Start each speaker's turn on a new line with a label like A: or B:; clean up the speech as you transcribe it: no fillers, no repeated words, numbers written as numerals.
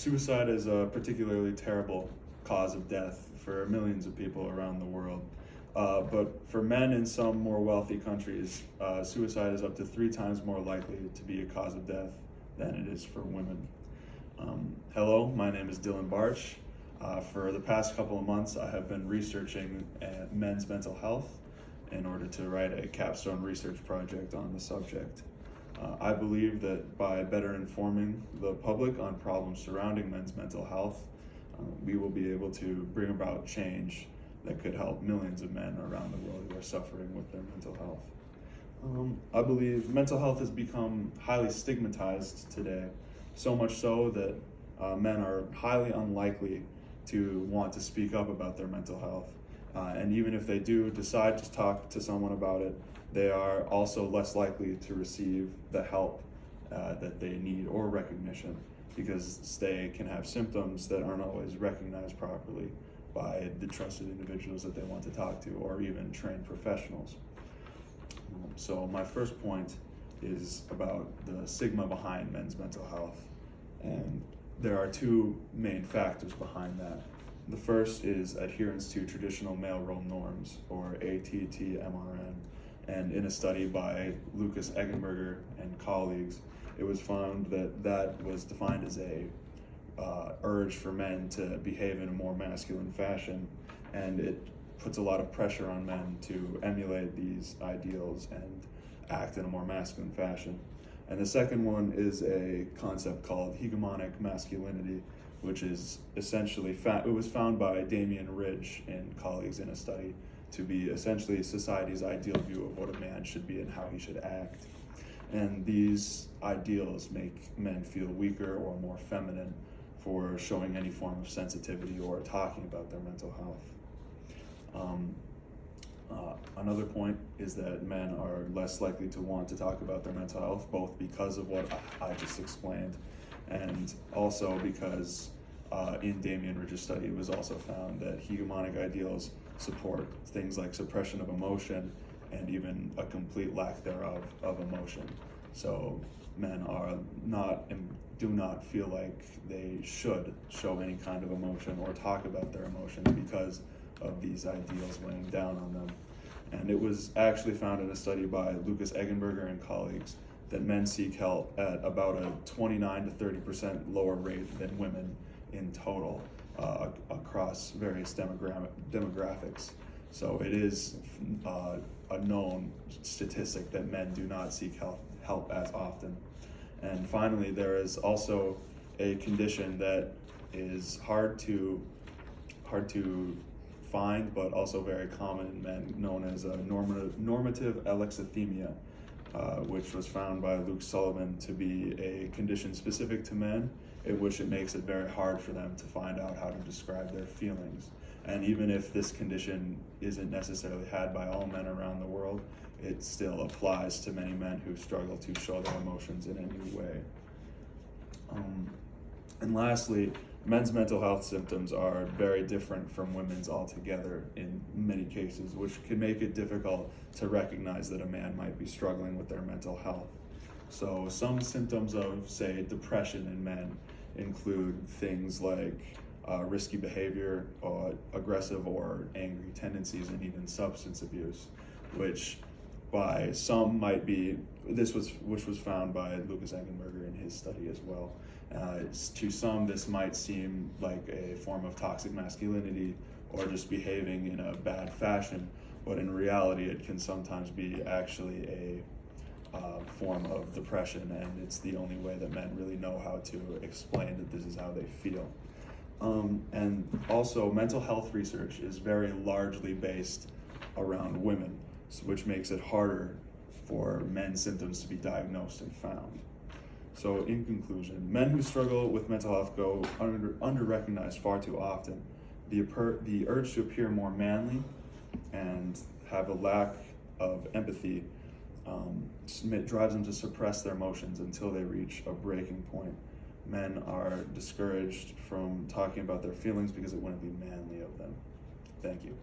A: Suicide is a particularly terrible cause of death for millions of people around the world. But for men in some more wealthy countries, suicide is up to 3 times more likely to be a cause of death than it is for women. Hello, my name is Bartsch. For the past couple of months, I have been researching men's mental health in order to write a capstone research project on the subject. I believe that by better informing the public on problems surrounding men's mental health, we will be able to bring about change that could help millions of men around the world who are suffering with their mental health. I believe mental health has become highly stigmatized today, so much so that men are highly unlikely to want to speak up about their mental health. And even if they do decide to talk to someone about it, they are also less likely to receive the help that they need or recognition, because they can have symptoms that aren't always recognized properly by the trusted individuals that they want to talk to, or even trained professionals. So my first point is about the stigma behind men's mental health. And there are 2 main factors behind that. The first is adherence to traditional male role norms, or ATTMRN. And in a study by Lucas Eggenberger and colleagues, it was found that that was defined as a urge for men to behave in a more masculine fashion, and it puts a lot of pressure on men to emulate these ideals and act in a more masculine fashion. And the second one is a concept called hegemonic masculinity, which is essentially, it was found by Damien Ridge and colleagues in a study to be essentially society's ideal view of what a man should be and how he should act. And these ideals make men feel weaker or more feminine for showing any form of sensitivity or talking about their mental health. Another point is that men are less likely to want to talk about their mental health, both because of what I just explained, and also because in Damien Ridge's study, it was also found that hegemonic ideals support things like suppression of emotion and even a complete lack thereof of emotion. So men do not feel like they should show any kind of emotion or talk about their emotions because of these ideals weighing down on them. And it was actually found in a study by Lucas Eggenberger and colleagues that men seek help at about a 29 to 30% lower rate than women in total across various demographics. So it is a known statistic that men do not seek help as often. And finally, there is also a condition that is hard to find, but also very common in men, known as normative alexithymia, which was found by Luke Sullivan to be a condition specific to men, in which it makes it very hard for them to find out how to describe their feelings. And even if this condition isn't necessarily had by all men around the world, it still applies to many men who struggle to show their emotions in any way. And lastly, men's mental health symptoms are very different from women's altogether in many cases, which can make it difficult to recognize that a man might be struggling with their mental health. So some symptoms of, say, depression in men include things like risky behavior, or aggressive or angry tendencies, and even substance abuse, which by some might be, which was found by Lucas Eggenberger in his study as well. To some, this might seem like a form of toxic masculinity or just behaving in a bad fashion, but in reality, it can sometimes be actually a form of depression, and it's the only way that men really know how to explain that this is how they feel. And also, mental health research is very largely based around women, which makes it harder for men's symptoms to be diagnosed and found. So in conclusion, men who struggle with mental health go under-recognized far too often. The urge to appear more manly and have a lack of empathy drives them to suppress their emotions until they reach a breaking point. Men are discouraged from talking about their feelings because it wouldn't be manly of them. Thank you.